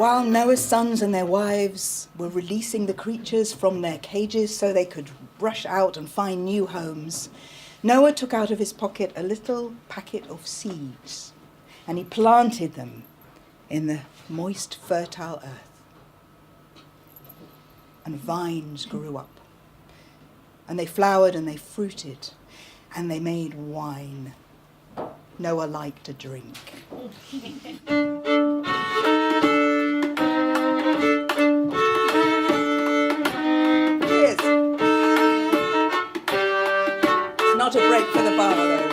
While Noah's sons and their wives were releasing the creatures from their cages so they could rush out and find new homes, Noah took out of his pocket a little packet of seeds, and he planted them in the moist, fertile earth. And vines grew up, and they flowered and they fruited, and they made wine. Noah liked to drink. Cheers. It's not a break for the bar, though.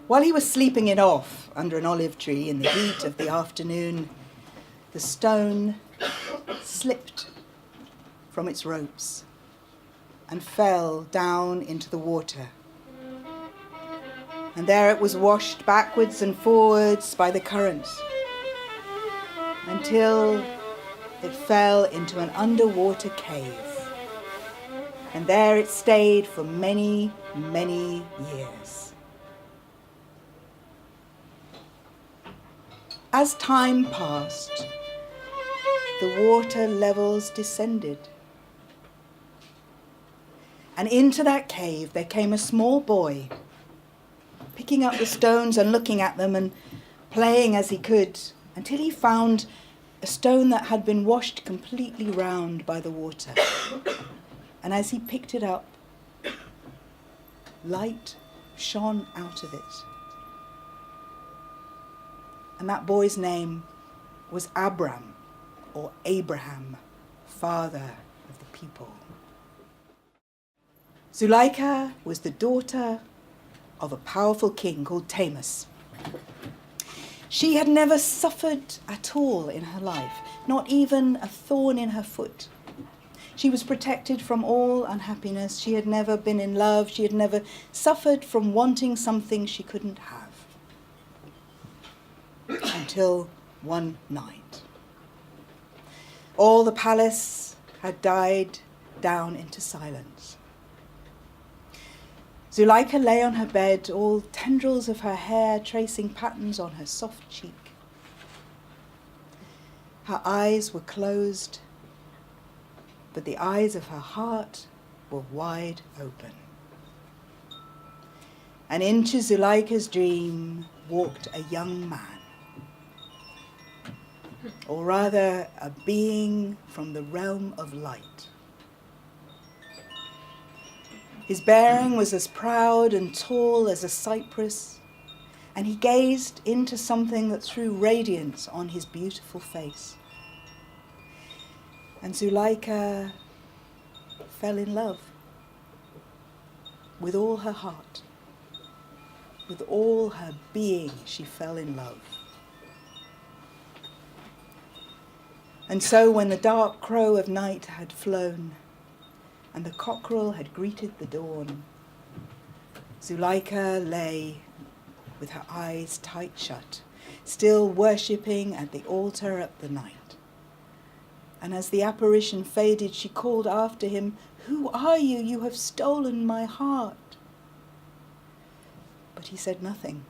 While he was sleeping it off under an olive tree in the heat of the afternoon, the stone slipped from its ropes and fell down into the water. And there it was washed backwards and forwards by the current until it fell into an underwater cave. And there it stayed for many, many years. As time passed, the water levels descended. And into that cave there came a small boy, picking up the stones and looking at them and playing as he could, until he found a stone that had been washed completely round by the water. And as he picked it up, light shone out of it. And that boy's name was Abram, or Abraham, father of the people. Zuleika was the daughter of a powerful king called Tamus. She had never suffered at all in her life, not even a thorn in her foot. She was protected from all unhappiness. She had never been in love. She had never suffered from wanting something she couldn't have. Until one night. All the palace had died down into silence. Zuleika lay on her bed, all tendrils of her hair tracing patterns on her soft cheek. Her eyes were closed, but the eyes of her heart were wide open. And into Zuleika's dream walked a young man. Or rather, a being from the realm of light. His bearing was as proud and tall as a cypress, and he gazed into something that threw radiance on his beautiful face. And Zuleika fell in love with all her heart. With all her being, she fell in love. And so when the dark crow of night had flown and the cockerel had greeted the dawn, Zuleika lay with her eyes tight shut, still worshipping at the altar of the night. And as the apparition faded, she called after him, "Who are you? You have stolen my heart." But he said nothing.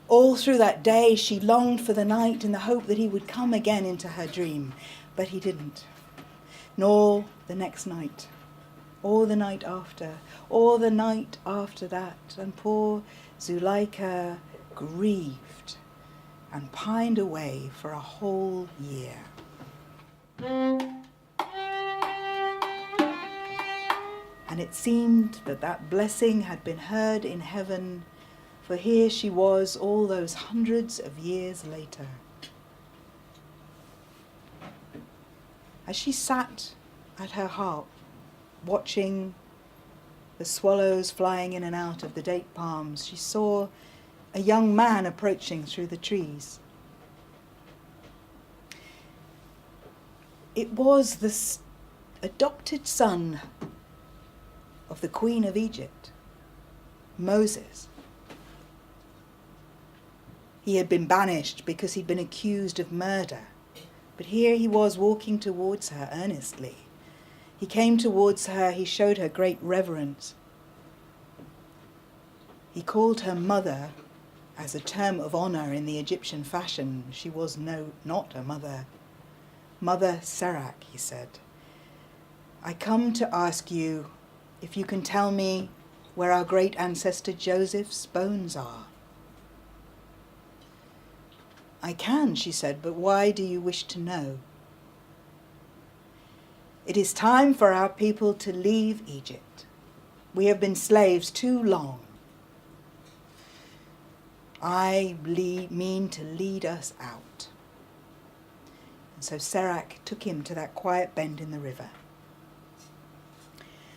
All through that day, she longed for the night in the hope that he would come again into her dream. But he didn't. Nor the next night, or the night after, or the night after that. And poor Zuleika grieved and pined away for a whole year. And it seemed that that blessing had been heard in heaven, for here she was all those hundreds of years later. As she sat at her harp, watching the swallows flying in and out of the date palms, she saw a young man approaching through the trees. It was the adopted son of the Queen of Egypt, Moses. He had been banished because he'd been accused of murder But here he was walking towards her earnestly. He came towards her, he showed her great reverence. He called her mother as a term of honour in the Egyptian fashion. She was not a mother. Mother Serak, he said, I come to ask you if you can tell me where our great ancestor Joseph's bones are. I can, she said, but why do you wish to know? It is time for our people to leave Egypt. We have been slaves too long. I mean to lead us out. And so Serak took him to that quiet bend in the river.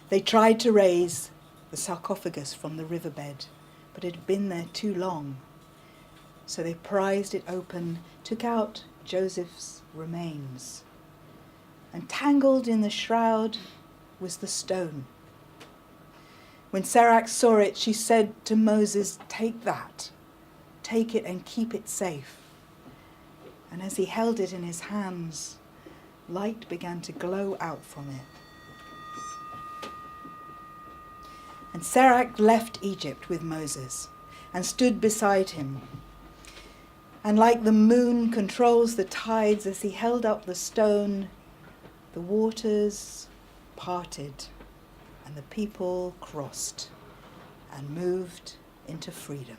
They tried to raise the sarcophagus from the riverbed, but it had been there too long. So they prized it open, took out Joseph's remains, and tangled in the shroud was the stone. When Serak saw it, she said to Moses, take that, take it and keep it safe. And as he held it in his hands, light began to glow out from it. And Serak left Egypt with Moses and stood beside him. And like the moon controls the tides, as he held up the stone, the waters parted and the people crossed and moved into freedom.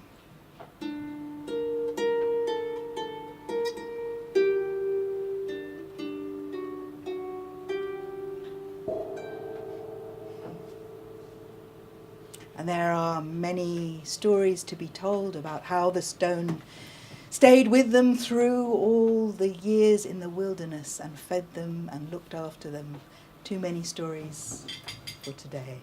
And there are many stories to be told about how the stone stayed with them through all the years in the wilderness and fed them and looked after them. Too many stories for today.